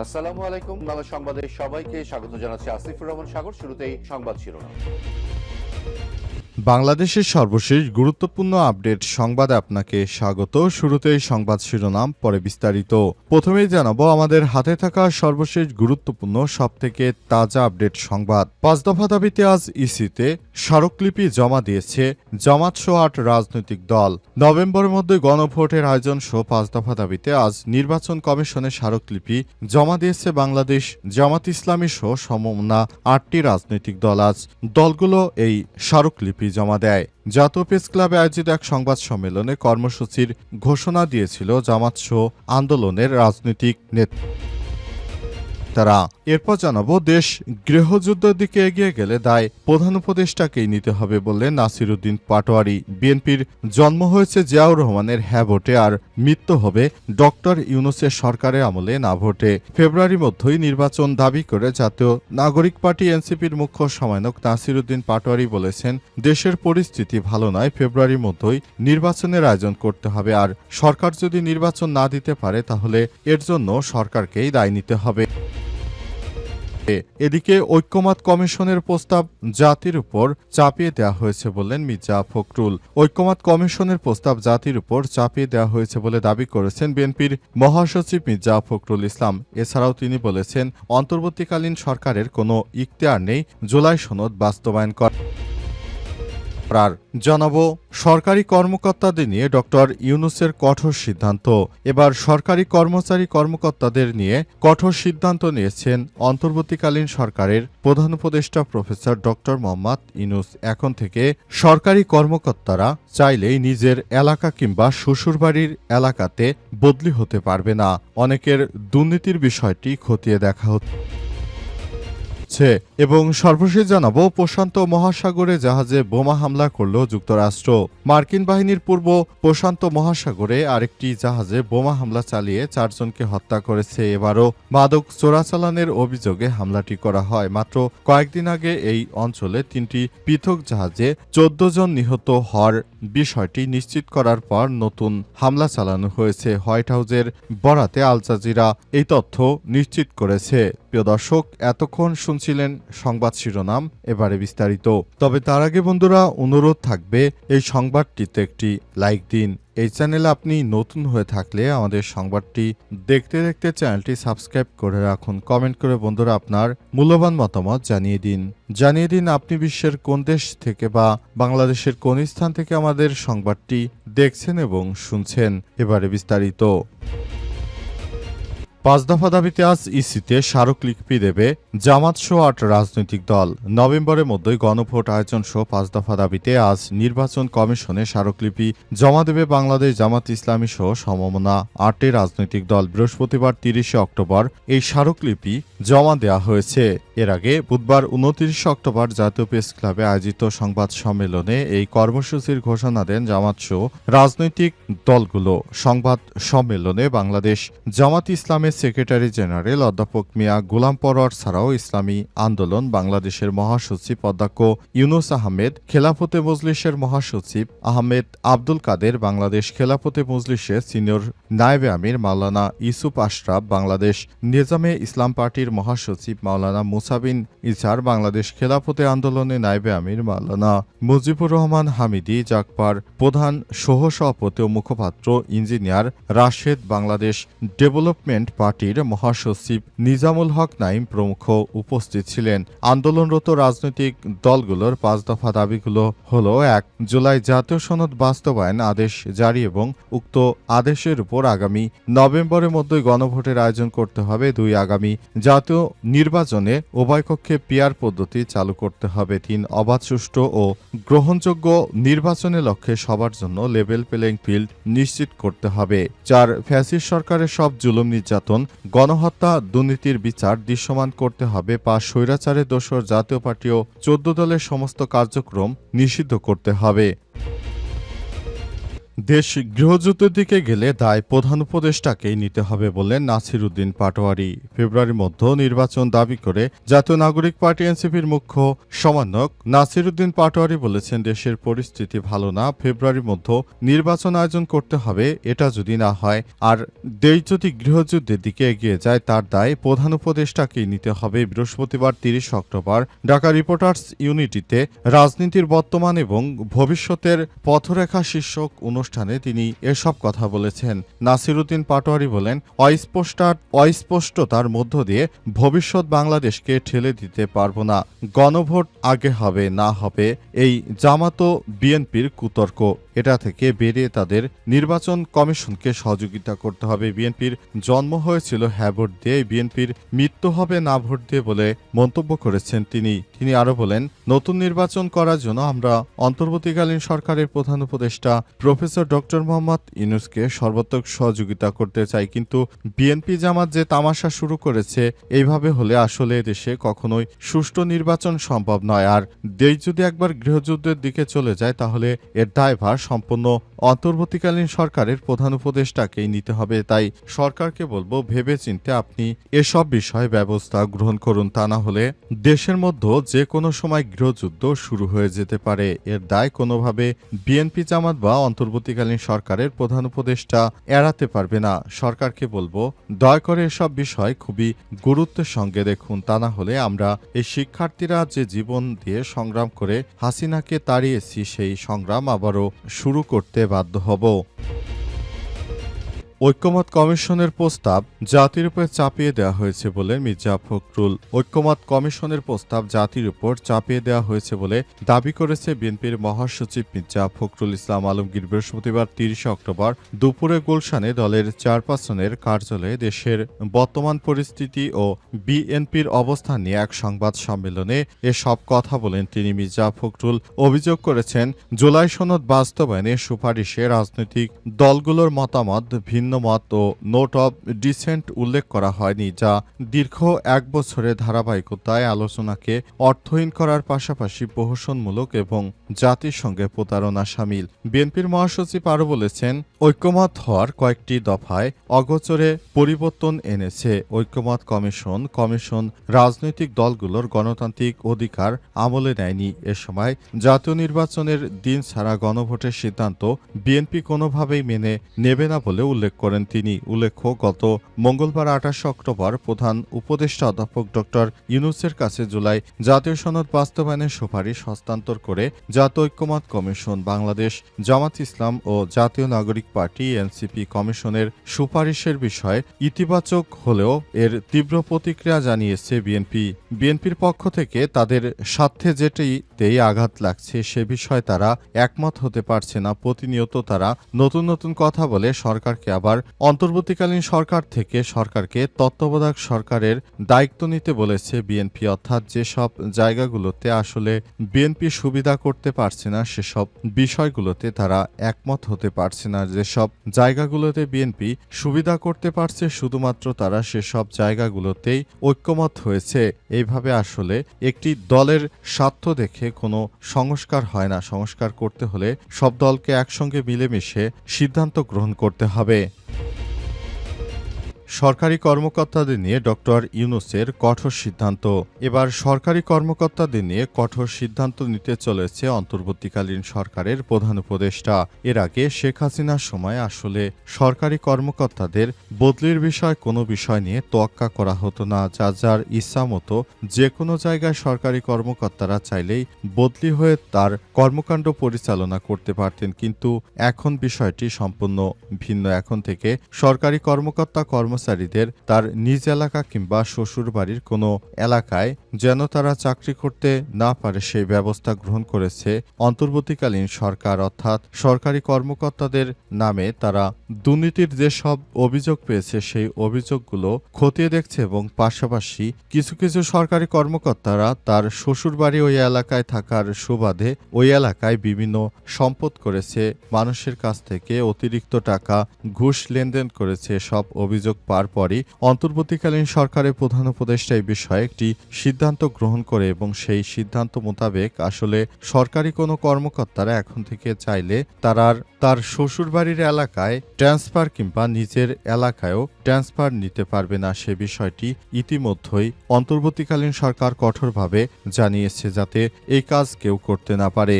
আসসালামু আলাইকুম। বাংলা সংবাদে সবাইকে স্বাগত জানাচ্ছি আসিফুর রহমান সাগর। শুরুতেই সংবাদ শিরোনাম। বাংলাদেশের সর্বশেষ গুরুত্বপূর্ণ আপডেট সংবাদে আপনাকে স্বাগত। শুরুতেই সংবাদ শিরোনাম, পরে বিস্তারিত। প্রথমেই জানাবো আমাদের হাতে থাকা সর্বশেষ গুরুত্বপূর্ণ সবথেকে তাজা আপডেট সংবাদ। ৫ দফা দাবিতে আজ ইসিতে স্মারকলিপি জমা দিয়েছে জামাত সহ ৮ রাজনৈতিক দল। নভেম্বরের মধ্যে গণভোটের আয়োজন সহ ৫ দফা দাবিতে আজ নির্বাচন কমিশনে স্মারকলিপি জমা দিয়েছে বাংলাদেশ জামাত ইসলামী সহ সমমনা ৮টি রাজনৈতিক দল। আজ দলগুলো এই স্মারকলিপি জমা দেয়। জাতীয় প্রেস ক্লাবে আয়োজিত এক সংবাদ সম্মেলনে কর্মসূচির ঘোষণা দিয়েছিল জামাত সহ আন্দোলনের রাজনৈতিক নেতারা। এরপর জানাবো, দেশ গৃহযুদ্ধের দিকে এগিয়ে গেলে দায় প্রধান উপদেষ্টাকেই নিতে হবে বললেন নাসির উদ্দিন পাটোয়ারি। বিএনপির জন্ম হয়েছে জিয়াউর রহমানের হ্যাঁ ভোটে, আর মৃত্যু হবে ডক্টর ইউনূসের সরকারের আমলে না ভোটে। ফেব্রুয়ারির মধ্যেই নির্বাচন দাবি করে জাতীয় নাগরিক পার্টি এনসিপির মুখ্য সমন্বয়ক নাসির উদ্দিন পাটোয়ারি বলেছেন, দেশের পরিস্থিতি ভালো নয়, ফেব্রুয়ারির মধ্যেই নির্বাচনের আয়োজন করতে হবে, আর সরকার যদি নির্বাচন না দিতে পারে তাহলে এর জন্য সরকারকেই দায় নিতে হবে। এদিকে ঐক্যমত কমিশনের প্রস্তাব জাতির উপর চাপিয়ে দেওয়া হয়েছে বললেন মির্জা ফখরুল। ঐক্যমত কমিশনের প্রস্তাব জাতির উপর চাপিয়ে দেওয়া হয়েছে বলে দাবি করেছেন বিএনপির মহাসচিব মির্জা ফখরুল ইসলাম। এছাড়াও তিনি বলেছেন, অন্তর্বর্তীকালীন সরকারের কোনো ইখতিয়ার নেই জুলাই সনদ বাস্তবায়ন করার। জানাবো, সরকারি কর্মকর্তাদের নিয়ে ডক্টর ইউনূসের কঠোর সিদ্ধান্ত। এবার সরকারি কর্মকর্তাদের নিয়ে কঠোর সিদ্ধান্ত নিয়েছেন অন্তর্বর্তীকালীন সরকারের প্রধান উপদেষ্টা প্রফেসর ডক্টর মোহাম্মদ ইউনূস। এখন থেকে সরকারি কর্মকর্তারা চাইলেই নিজের এলাকা কিংবা শ্বশুরবাড়ির এলাকাতে বদলি হতে পারবে না। অনেকের দুর্নীতির বিষয়টি খতিয়ে দেখা হচ্ছে। এবং সর্বশেষ জানাবো, প্রশান্ত মহাসাগরে জাহাজে বোমা হামলা করল যুক্তরাষ্ট্র। মার্কিন বাহিনীর পূর্ব প্রশান্ত মহাসাগরে আরেকটি জাহাজে বোমা হামলা চালিয়ে 4 জনকে হত্যা করেছে। এবারও মাদক চোরাচালানের অভিযোগে হামলাটি করা হয়। মাত্র কয়েকদিন আগে এই অঞ্চলে 3টি পৃথক জাহাজে 14 জন নিহত হওয়ার বিষয়টি নিশ্চিত করার পর নতুন হামলা চালানো হয়েছে। হোয়াইট হাউসের বরাতে আল জাজিরা এই তথ্য নিশ্চিত করেছে। প্রিয় দর্শক, এতক্ষণ শুনছিলেন সংবাদ শিরোনাম, এবারে বিস্তারিত। তবে তার আগে বন্ধুরা, অনুরোধ থাকবে এই সংবাদটিতে একটি লাইক দিন। এই চ্যানেলে আপনি নতুন হয়ে থাকলে আমাদের সংবাদটি দেখতে দেখতে চ্যানেলটি সাবস্ক্রাইব করে রাখুন। কমেন্ট করে বন্ধুরা আপনার মূল্যবান মতামত জানিয়ে দিন আপনি বিশ্বের কোন দেশ থেকে বা বাংলাদেশের কোন স্থান থেকে আমাদের সংবাদটি দেখছেন এবং শুনছেন। এবারে বিস্তারিত। ৫ দফা দাবিতে আজ ইসিতে স্মারকলিপি দেবে জামাত সহ ৮ রাজনৈতিক দল। নভেম্বরের মধ্যেই গণভোট আয়োজন সহ ৫ দফা দাবিতে আজ নির্বাচন কমিশনে স্মারকলিপি জমা দেবে বাংলাদেশ জামাত ইসলামী সহ সমমনা ৮টি রাজনৈতিক দল। বৃহস্পতিবার ৩০ অক্টোবর এই স্মারকলিপি জমা দেওয়া হয়েছে। এর আগে বুধবার ২৯ অক্টোবর জাতীয় প্রেস ক্লাবে আয়োজিত সংবাদ সম্মেলনে এই কর্মসূচির ঘোষণা দেন জামাত সহ রাজনৈতিক দলগুলো। সংবাদ সম্মেলনে বাংলাদেশ জামাত ইসলামের সেক্রেটারি জেনারেল অধ্যাপক মিয়া গোলাম পরোয়ার ছাড়াও ইসলামী আন্দোলন বাংলাদেশের মহাসচিব অধ্যক্ষ ইউনূস আহমেদ, খেলাফতে মজলিসের মহাসচিব আহমেদ আব্দুল কাদের, বাংলাদেশ খেলাফতে মজলিসের সিনিয়র নায়েবে আমির মাওলানা ইউসুফ আশরাফ, বাংলাদেশ নিজামে ইসলাম পার্টির মহাসচিব মাওলানা মুসাবিন ইজার, বাংলাদেশ খেলাফতে আন্দোলনের নায়েবে আমির মাওলানা মুজিবুর রহমান হামিদি, জাগপার প্রধান সহসভাপতি ও মুখপাত্র ইঞ্জিনিয়ার রাশেদ, বাংলাদেশ ডেভেলপমেন্ট পার্টির মহাসচিব নিজামুল হক নাইম প্রমুখ উপস্থিত ছিলেন। আন্দোলনরত রাজনৈতিক দলগুলোর ৫ দফা দাবিগুলো হল: ১. জুলাই জাতীয় সনদ বাস্তবায়ন আদেশ জারি এবং উক্ত আদেশের উপর আগামী নভেম্বরের মধ্যে গণভোটের আয়োজন করতে হবে। ২. আগামী জাতীয় নির্বাচনে উভয়কক্ষে পিআর পদ্ধতি চালু করতে হবে। ৩. অবাধ, সুষ্ঠু ও গ্রহণযোগ্য নির্বাচনের লক্ষ্যে সবার জন্য লেভেল প্লেইং ফিল্ড নিশ্চিত করতে হবে। ৪. ফ্যাসিস্ট সরকারের সব জুলুম, নির্যাতন, গণহত্যা, দুর্নীতির বিচার দৃশ্যমান করতে হবে। ৫. স্বৈরাচারের দোসর জাতীয় পার্টি ও ১৪ দলের সমস্ত কার্যক্রম নিষিদ্ধ করতে হবে। দেশ গৃহযুদ্ধের দিকে গেলে দায় প্রধান উপদেষ্টাকেই নিতে হবে বললেন নাসির উদ্দিন পাটোয়ারি। ফেব্রুয়ারির মধ্যে নির্বাচন দাবি করে জাতীয় নাগরিক পার্টি এনসিপির মুখ্য সমন্বয়ক নাসির উদ্দিন পাটোয়ারি বলেছেন, দেশের পরিস্থিতি ভালো না, ফেব্রুয়ারির মধ্যে নির্বাচন আয়োজন করতে হবে। এটা যদি না হয় আর দেশ যদি গৃহযুদ্ধের দিকে এগিয়ে যায়, তার দায় প্রধান উপদেষ্টাকেই নিতে হবে। বৃহস্পতিবার 30 অক্টোবর ঢাকা রিপোর্টার্স ইউনিটিতে রাজনীতির বর্তমান এবং ভবিষ্যতের পথরেখা শীর্ষক অনুষ্ঠানে তিনি এসব কথা বলেছেন। নাসির উদ্দিন পাটোয়ারি বলেন, অস্পষ্টতার মধ্য দিয়ে ভবিষ্যৎ বাংলাদেশকে ঠেলে দিতে পারবো না। গণভোট আগে হবে না হবে এই জামাত ও বিএনপির কুতর্ক, এটা থেকে বেরিয়ে তাদের নির্বাচন কমিশনকে সহযোগিতা করতে হবে। বিএনপির জন্ম হয়েছিল হ্যাঁ ভোট দিয়ে, বিএনপির মৃত্যু হবে না ভোট দিয়ে বলে মন্তব্য করেছেন তিনি আরো বলেন, নতুন নির্বাচন করার জন্য আমরা অন্তর্বর্তীকালীন সরকারের প্রধান উপদেষ্টা প্রফেসর ডক্টর মোহাম্মদ ইউনূসকে সর্বাত্মক সহযোগিতা করতে চাই, কিন্তু বিএনপি জামাত যে তামাশা শুরু করেছে, এইভাবে হলে আসলে দেশে কখনোই সুষ্ঠু নির্বাচন সম্ভব নয়। আর দেশ যদি একবার গৃহযুদ্ধের দিকে চলে যায়, তাহলে এর দায়ভার সম্পূর্ণ অন্তর্বর্তীকালীন সরকারের প্রধান উপদেষ্টাকেই নিতে হবে। তাই সরকারকে বলবো, ভেবেচিন্তে আপনি এসব বিষয়ে ব্যবস্থা গ্রহণ করুন, তা না হলে দেশের মধ্যে যে কোনো সময় গৃহযুদ্ধ শুরু হয়ে যেতে পারে। এর দায় কোনোভাবে বিএনপি জামাত বা অন্তর্বর্তীকালীন সরকারের প্রধান উপদেষ্টা এড়াতে পারবে না। সরকারকে বলবো, দয়া করে এসব বিষয় খুবই গুরুত্বের সঙ্গে দেখুন, তা না হলে আমরা এই শিক্ষার্থীরা যে জীবন দিয়ে সংগ্রাম করে হাসিনাকে তাড়িয়েছি, সেই সংগ্রাম আবারও শুরু করতে বাধ্য হব। ঐক্যমত কমিশনের প্রস্তাব জাতির উপর চাপিয়ে দেওয়া হয়েছে বলে মির্জা ফখরুল। ঐক্যমত কমিশনের প্রস্তাব জাতির উপর চাপিয়ে দেওয়া হয়েছে বলে দাবি করেছে বিএনপির মহাসচিব মির্জা ফখরুল ইসলাম আলমগীর। বৃহস্পতিবার 30 অক্টোবর দুপুরে গুলশানে দলের চেয়ারপারসনের কার্যালয়ে দেশের বর্তমান পরিস্থিতি ও বিএনপির অবস্থান নিয়ে এক সংবাদ সম্মেলনে এসব কথা বলেন তিনি। মির্জা ফখরুল অভিযোগ করেছেন, জুলাই সনদ বাস্তবায়নে সুপারিশে রাজনৈতিক দলগুলোর মতামত ভিন্ন মত ও নোট অব ডিসেন্ট উল্লেখ করা হয়নি, যা দীর্ঘ 1 বছরের ধারাবাহিকতায় আলোচনাকে অর্থহীন করার পাশাপাশি প্রহসনমূলক এবং জাতির সঙ্গে প্রতারণা শামিল। বিএনপির মহাসচিব আরও বলেছেন, ঐক্যমত হওয়ার কয়েকটি দফায় অগোচরে পরিবর্তন এনেছে। ঐক্যমত কমিশন রাজনৈতিক দলগুলোর গণতান্ত্রিক অধিকার আমলে নেয়নি। এ সময় জাতীয় নির্বাচনের দিন ছাড়া গণভোটের সিদ্ধান্ত বিএনপি কোনোভাবেই মেনে নেবে না বলে উল্লেখ করেন তিনি। উল্লেখ্য, গত মঙ্গলবার 28 অক্টোবর প্রধান উপদেষ্টা অধ্যাপক ডক্টর ইউনূসের কাছে জুলাই জাতীয় সনদ বাস্তবায়নের সুপারিশ হস্তান্তর করে জাতীয় ঐক্যমত কমিশন, বাংলাদেশ জামাত ইসলাম ও জাতীয় নাগরিক পার্টি এনসিপি কমিশনের সুপারিশের বিষয়ে ইতিবাচক হলেও এর তীব্র প্রতিক্রিয়া জানিয়েছে বিএনপির পক্ষ থেকে তাদের স্বার্থে যেটিতেই আঘাত লাগছে সে বিষয়ে তারা একমত হতে পারছে না। প্রতিনিয়ত তারা নতুন কথা বলে সরকারকে আবার অন্তর্বর্তীকালীন সরকার থেকে সরকারকে তত্ত্বাবধায়ক সরকারের দায়িত্ব নিতে বলেছে বিএনপি। অর্থাৎ যেসব জায়গাগুলোতে আসলে বিএনপি সুবিধা করতে পারছে না, সেসব বিষয়গুলোতে তারা একমত হতে পারছে না। যেসব জায়গাগুলোতে বিএনপি সুবিধা করতে পারছে, শুধুমাত্র তারা সেসব জায়গাগুলোতেই ঐক্যমত হয়েছে। এইভাবে আসলে একটি দলের স্বার্থ দেখে কোনো সংস্কার হয় না। সংস্কার করতে হলে সব দলকে একসঙ্গে মিলেমিশে সিদ্ধান্ত গ্রহণ করতে হবে। সরকারি কর্মকর্তাদের নিয়ে ডক্টর ইউনূসের কঠোর সিদ্ধান্ত। এবার সরকারি কর্মকর্তাদের নিয়ে কঠোর সিদ্ধান্ত নিতে চলেছে অন্তর্বর্তীকালীন সরকারের প্রধান উপদেষ্টা। এর আগে শেখ হাসিনার সময় আসলে সরকারি কর্মকর্তাদের বদলির বিষয় কোনো বিষয় নিয়ে তোয়াক্কা করা হতো না। যার ইচ্ছা মতো যে কোনো জায়গায় সরকারি কর্মকর্তারা চাইলেই বদলি হয়ে তার কর্মকাণ্ড পরিচালনা করতে পারতেন, কিন্তু এখন বিষয়টি সম্পূর্ণ ভিন্ন। এখন থেকে সরকারি কর্মকর্তা কর্মচারীদের তার নিজ এলাকা কিংবা শ্বশুর বাড়ির কোনো এলাকায় যেন তারা চাকরি করতে না পারে সেই ব্যবস্থা গ্রহণ করেছে অন্তর্বর্তীকালীন সরকার। অর্থাৎ সরকারি কর্মকর্তাদের নামে তারা দুর্নীতির যেসব অভিযোগ পেয়েছে সেই অভিযোগগুলো খতিয়ে দেখছে এবং পাশাপাশি কিছু সরকারি কর্মকর্তারা তার শ্বশুর বাড়ি ওই এলাকায় থাকার সুবাদে ওই এলাকায় বিভিন্ন সম্পদ করেছে, মানুষের কাছ থেকে অতিরিক্ত টাকা ঘুষ লেনদেন করেছে, সব অভিযোগ পার পরই অন্তর্বর্তীকালীন সরকারের প্রধান উপদেষ্টা এই বিষয়ে একটি সিদ্ধান্ত গ্রহণ করে এবং সেই সিদ্ধান্ত মোতাবেক আসলে সরকারি কোনো কর্মকর্তারা এখন থেকে চাইলে তার শ্বশুরবাড়ির এলাকায় ট্রান্সফার কিংবা নিজের এলাকায়ও ট্রান্সফার নিতে পারবে না। সে বিষয়টি ইতিমধ্যেই অন্তর্বর্তীকালীন সরকার কঠোরভাবে জানিয়েছে যাতে এই কাজ কেউ করতে না পারে।